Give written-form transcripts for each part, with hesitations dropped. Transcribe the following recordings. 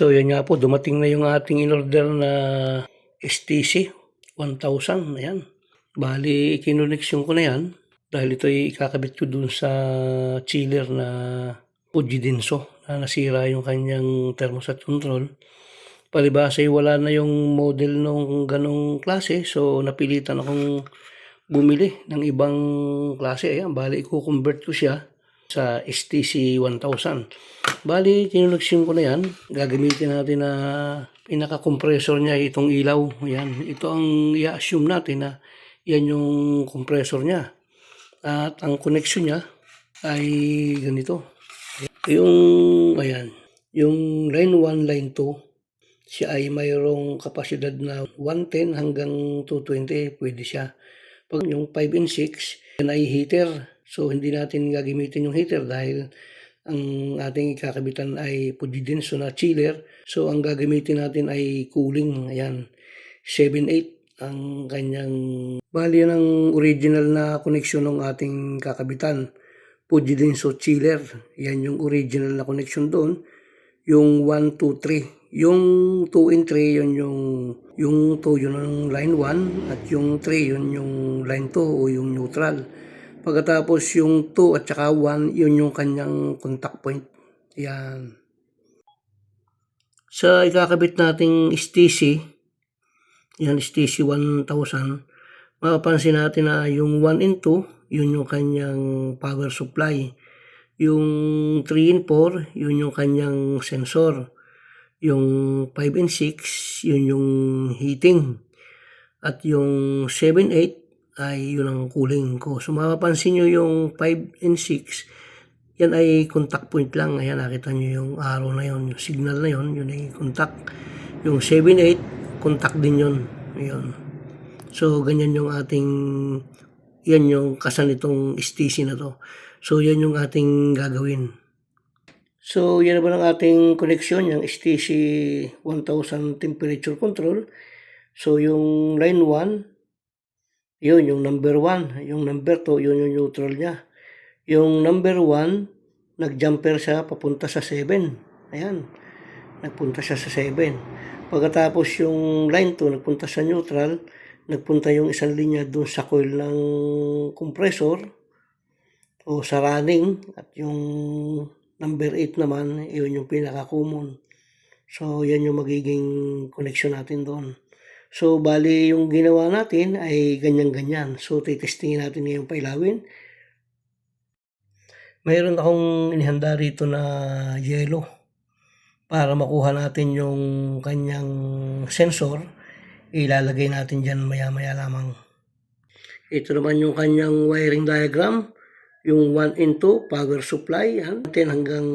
So yan nga po, dumating na yung ating in-order na STC 1000. Ayan. Bali, kinuneksyon ko na yan dahil ito ay ikakabit ko dun sa chiller na Fuji Denso na nasira yung kanyang thermostat control. Palibasa ay wala na yung model nung ganong klase, so napilitan akong bumili ng ibang klase. Ayan, bali i-convert ko siya sa STC 1000. Bali, kinuneksyon ko na yan. Gagamitin natin na pinaka-compressor niya itong ilaw. Ayan, ito ang i-assume natin na yan yung compressor niya. At ang connection niya ay ganito. Ayan, yung line 1, line 2, siya ay mayroong kapasidad na 110 hanggang 220, pwede siya. Pag yung 5 and 6, yan ay heater. So, hindi natin gagamitin yung heater dahil ang ating ikakabitan ay Fuji Denso na chiller. So, ang gagamitin natin ay cooling. Ayan, 7-8 ang kanyang bali ng original na connection ng ating kakabitan. Fuji Denso chiller. Yan yung original na connection doon. Yung 1, 2, 3. Yung 2 and 3, yun yung 2, yun yung line 1. At yung 3, yun yung line 2 o yung neutral. Pagkatapos yung 2 at saka 1, yun yung kanyang contact point. Yan. Sa ikakabit nating STC, yan STC 1000, mapapansin natin na yung 1 and 2, yun yung kanyang power supply. Yung 3 and 4, yun yung kanyang sensor. Yung 5 and 6, yun yung heating. At yung 7, 8, ay yun ang cooling ko. So mapapansin nyo yung 5 and 6, yan ay contact point lang. Ayan, nakita nyo yung arrow na yun, yung signal na yun, yun ay contact. Yung 7, 8, contact din yun. Ayun. So ganyan yung ating, yan yung kasan itong STC na to. So yan yung ating gagawin. So yan naman ang ating connection, yung STC 1000 temperature control. So yung line 1, yun yung number 1. Yung number 2, yun yung neutral niya. Yung number 1, nag-jumper siya papunta sa 7. Ayan, nagpunta siya sa 7. Pagkatapos yung line 2, nagpunta sa neutral, nagpunta yung isang linya doon sa coil ng compressor o sa running. At yung number 8 naman, yun yung pinaka-common. So, yan yung magiging connection natin doon. So, bali yung ginawa natin ay ganyan-ganyan. So, titestingin natin ngayong pailawin. Mayroon akong inihanda rito na yellow para makuha natin yung kanyang sensor. Ilalagay natin dyan maya-maya lamang. Ito naman yung kanyang wiring diagram. Yung 1 and 2, power supply, 10 hanggang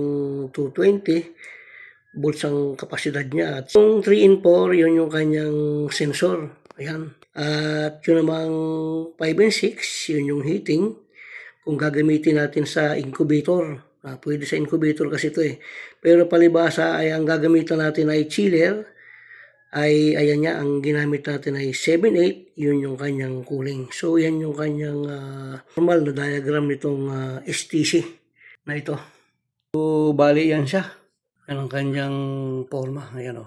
220 volts ang kapasidad niya. At yung 3 and 4, yun yung kanyang sensor. Ayan. At yun namang 5 and 6, yun yung heating. Kung gagamitin natin sa incubator, pwede sa incubator kasi ito eh. Pero palibasa ay ang gagamitan natin ay chiller. Ay ayan nga, ang ginamit natin ay 7-8, yun yung kanyang cooling. So yan yung kanyang normal na diagram nitong STC na ito. So bali yan siya. Yan ang kanyang forma. Ayan o.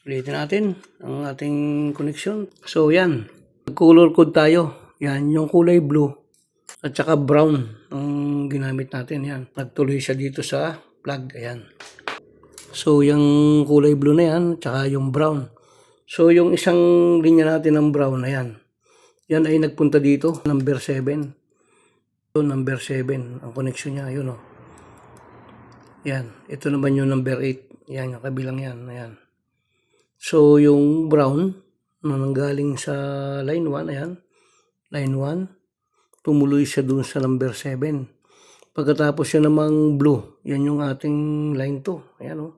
Ulitin natin ang ating connection. So yan, color code tayo. Yan yung kulay blue at saka brown ang ginamit natin. Yan, nagtuloy siya dito sa plug. Ayan. So, yung kulay blue na yan, tsaka yung brown. So, yung isang linya natin ng brown na yan, yan ay nagpunta dito, number 7. So, number 7, ang connection niya, yun o. Yan, ito naman yung number 8. Yan, yung kabilang yan, ayan. So, yung brown, na nanggaling sa line 1, ayan, line 1, tumuloy siya dun sa number 7. Pagkatapos siya namang blue, yan yung ating line 2, ayan o.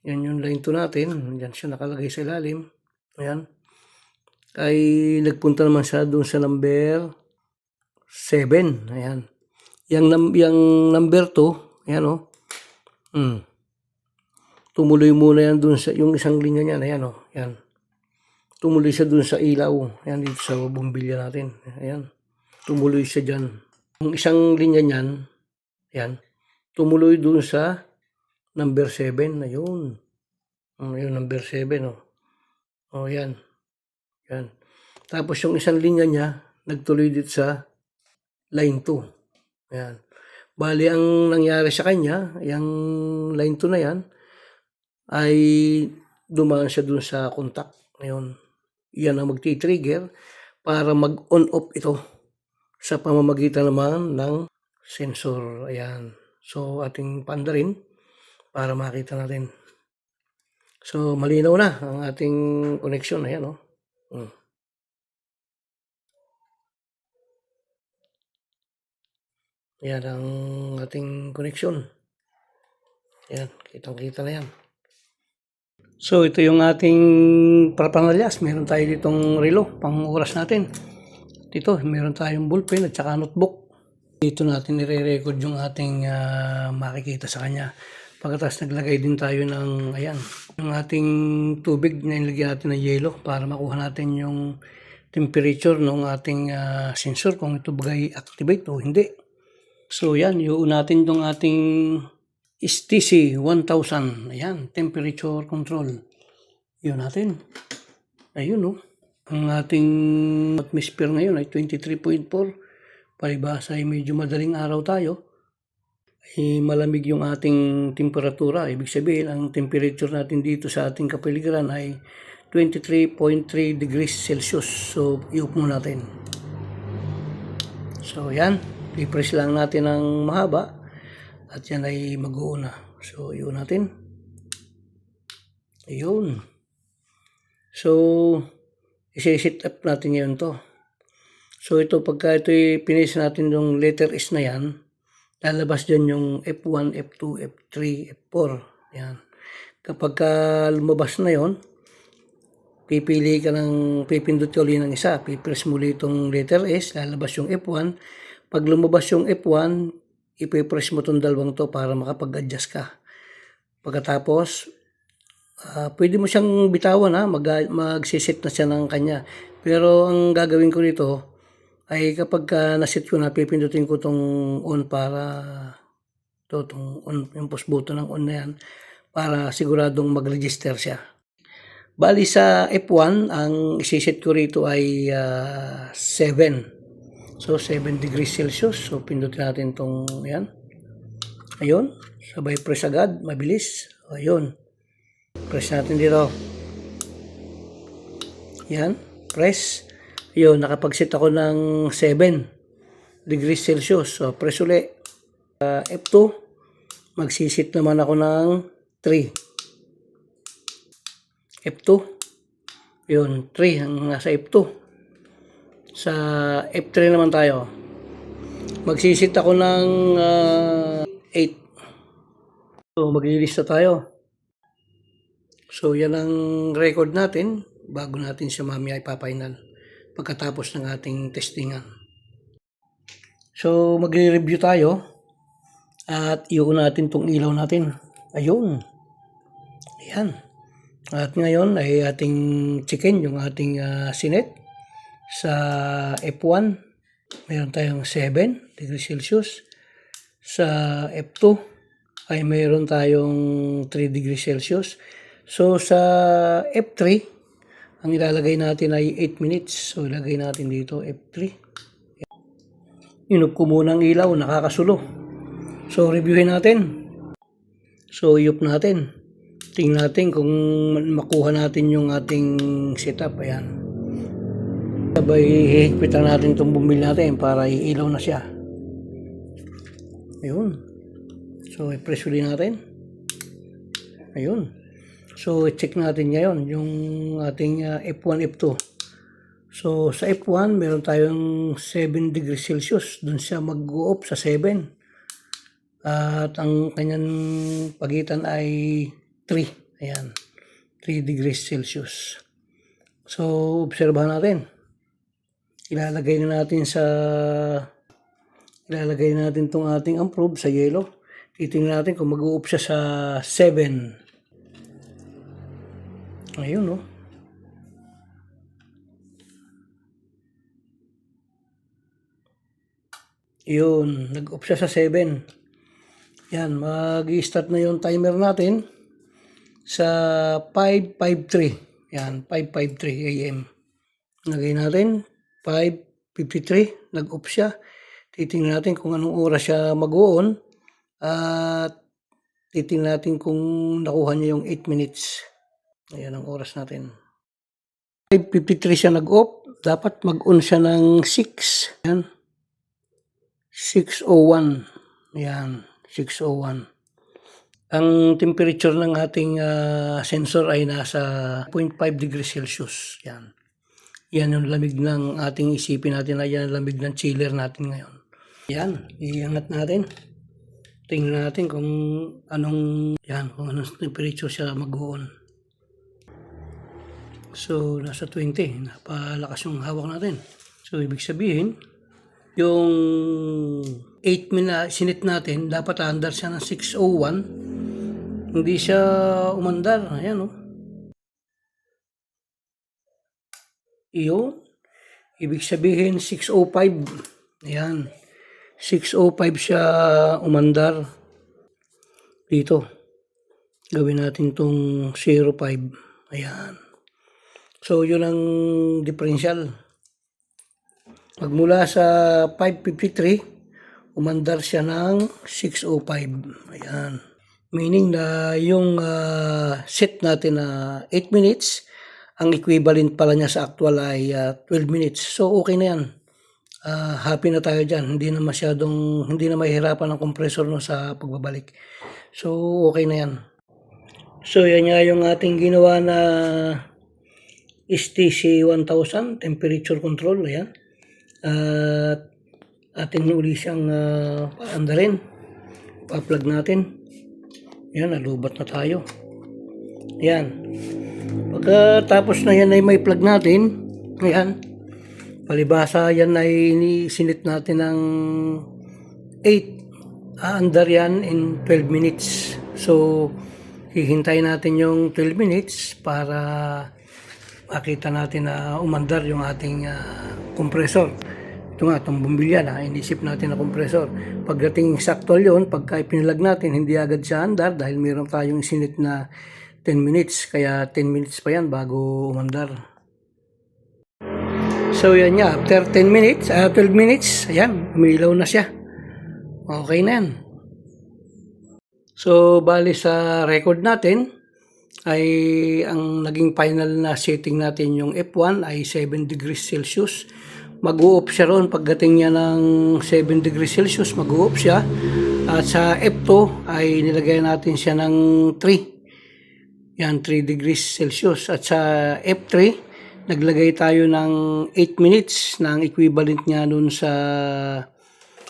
Yan yung line 2 natin. Yan siya nakalagay sa ilalim. Ayan. Ay nagpunta naman siya doon sa number 7. Ayan. Yung number 2, ayan o. Tumuloy muna yan doon sa, yung isang linya niyan. Ayan o. Ayan. Tumuloy siya doon sa ilaw. Ayan, dito sa bumbilya natin. Ayan. Tumuloy siya dyan. Yung isang linya niyan, ayan, tumuloy doon sa number 7 na yun. Yun, number 7, oh. Oh, yan. Yan. Tapos yung isang linya niya, nagtuloy dito sa line 2. Ayan. Bali, ang nangyari sa kanya, yung line 2 na yan, ay dumaan siya dun sa contact. Ngayon, yan ang magti-trigger para mag-on-off ito sa pamamagitan naman ng sensor. Ayan. So, ating paanda rin para makita natin. So, malinaw na ang ating connection. Ayan, oh. Ayan ang ating connection. Ayan, kitang-kita na yan. So, ito yung ating parapangalyas. Meron tayo ditong relo, pang oras natin. Dito, meron tayong ballpen at saka notebook. Dito natin nire-record yung ating makikita sa kanya. Pagkatapos naglagay din tayo ng, ayan, yung ating tubig na nilagyan natin ng yelo para makuha natin yung temperature ng ating sensor kung ito bagay activate o hindi. So, yan, yun natin itong ating STC 1000. Ayan, temperature control. Yun natin. Ayun, no. Ang ating atmosphere ngayon ay 23.4. Palibhasa ay medyo madaling araw tayo. Ay malamig yung ating temperatura. Ibig sabihin, ang temperature natin dito sa ating kapaligiran ay 23.3 degrees Celsius. So, i-off mo natin. So, yan. I-press lang natin ng mahaba at yan ay mag-uuna. So, i-on natin. Ayun. So, isi-set up natin ngayon to. So, ito pagka ito pinis natin yung letter S na yan, lalabas dyan yung F1, F2, F3, F4. Yan. Kapag lumabas na yon, pipili ka pipindot ka ulit ng isa. Pipress muli itong letter S, lalabas yung F1. Pag lumabas yung F1, ipipress mo itong dalawang to para makapag-adjust ka. Pagkatapos, pwede mo siyang bitawan, mag-set na siya ng kanya. Pero ang gagawin ko dito ay kapag naset ko na, pipindutin ko itong on para itong on, yung push button ng on na yan para siguradong mag-register siya. Bali sa F1, ang isiset ko rito ay 7. So, 7 degrees Celsius. So, pindutin natin itong yan. Ayun. Sabay press agad. Mabilis. Ayun. Press natin dito. Yan. Press. Ayun. Nakapag-set ako ng 7 degrees Celsius. So, press ulit. F2. Magsisit naman ako ng 3. F2. Ayun. 3 ang nasa F2. Sa F3 naman tayo. Magsisit ako ng 8. So, maglilista tayo. So, yan ang record natin bago natin siya mamaya ipapainal pagkatapos ng ating testingan. So, magre-review tayo at i-on natin itong ilaw natin. Ayun. Ayan. At ngayon ay ating checkin yung ating sinet. Sa F1, mayroon tayong 7 degrees Celsius. Sa F2, ay mayroon tayong 3 degrees Celsius. So, sa F3, ang ilalagay natin ay 8 minutes. So, ilagay natin dito F3. Inup ko muna ang ilaw, nakakasulo. So, reviewin natin. So, i-off natin. Tingnan natin kung makuha natin yung ating setup. Ayan. Sabay hihigpitan natin itong bumbil natin para iilaw na siya. Ayun. So, i-press ulit natin. Ayun. So, i-check natin ngayon yung ating F1, F2. So, sa F1, meron tayong 7 degrees Celsius. Doon siya mag-go-off sa 7. At ang kanyang pagitan ay 3. Ayan. 3 degrees Celsius. So, obserbahan natin. Ilalagay na natin itong ating probe sa yellow. Titingnan natin kung mag-u-off siya sa 7. Ayun, no. Yun, nag-off siya sa 7. Yan, mag-i-start na yung timer natin. sa 5:53. Yan, 5:53 AM. Lagay natin 5:53, nag-off siya. Titingnan natin kung anong oras siya mag-on at titingnan natin kung nakuha niya yung 8 minutes. Ayan ang oras natin. 5:53 siya nag-off. Dapat mag-on siya ng 6. Ayan. 6:01. Ayan, 6:01. Ang temperature ng ating sensor ay nasa 0.5 degrees Celsius. Yan. Yan yung lamig ng ating isipin natin na yan ang lamig ng chiller natin ngayon. Yan, iangat natin. Tingnan natin kung anong temperature siya mag-on. So, nasa 20. Napalakas yung hawak natin. So, ibig sabihin, yung 8 minutes sinit natin, dapat under siya ng 6:01. Hindi siya umandar. Ayan, oh. Iyon. Ibig sabihin, 6:05. Ayan. 6:05 siya umandar. Dito. Gawin natin tong 0.5. Ayan. So, yun ang differential. Magmula sa 5:53, umandar siya ng 6:05. Ayan. Meaning na yung set natin na 8 minutes, ang equivalent pala niya sa actual ay 12 minutes. So, okay na yan. Happy na tayo dyan. Hindi na mahihirapan ang compressor no, sa pagbabalik. So, okay na yan. So, yan nga yung ating ginawa na STC 1000 temperature control. Ayan. Atin uli siyang andarin. Pa-plug natin. Yan, nalubat na tayo. Yan. Pagkatapos na yan ay may plug natin. Yan. Palibasa yan ay sinit natin ng 8. Aandar yan in 12 minutes. So, hihintayin natin yung 12 minutes para makita natin na umandar yung ating compressor. Ito nga, itong bumbilya na inisip natin na compressor. Pagdating sakto yun, pagka ipinilag natin, hindi agad siya andar dahil mayroon tayong sinit na 10 minutes. Kaya 10 minutes pa yan bago umandar. So yan nga, after 12 minutes, ayan, umilaw na siya. Okay na yan. So, bali sa record natin, ay ang naging final na setting natin yung F1 ay 7 degrees Celsius. Mag-u-off siya roon pagdating niya ng 7 degrees Celsius, mag-u-off siya. At sa F2 ay nilagay natin siya ng 3. Yan, 3 degrees Celsius. At sa F3, naglagay tayo ng 8 minutes na ang equivalent niya nun sa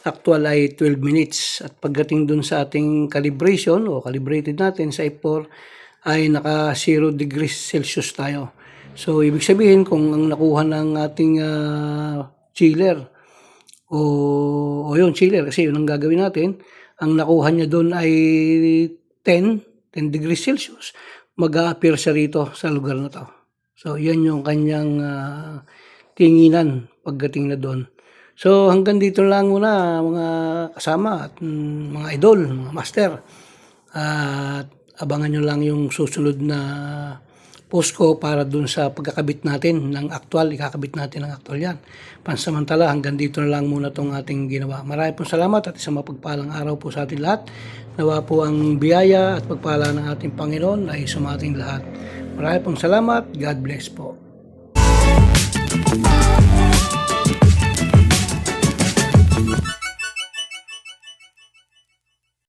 actual ay 12 minutes. At pagdating dun sa ating calibration o calibrated natin sa F4 ay naka 0 degrees Celsius tayo. So, ibig sabihin, kung ang nakuha ng ating chiller, o yung chiller, kasi yun ang gagawin natin, ang nakuha niya doon ay 10 degrees Celsius, mag-a-appear siya rito sa lugar na to. So, yan yung kanyang tinginan pagdating na doon. So, hanggang dito lang muna mga kasama at mga idol, mga master. At abangan nyo lang yung susunod na post ko para dun sa pagkakabit natin ng actual, ikakabit natin ng actual yan. Pansamantala, hanggang dito na lang muna itong ating ginawa. Marami pong salamat at isang mapagpalang araw po sa ating lahat. Nawa po ang biyaya at pagpala ng ating Panginoon ay sumating lahat. Marami pong salamat. God bless po.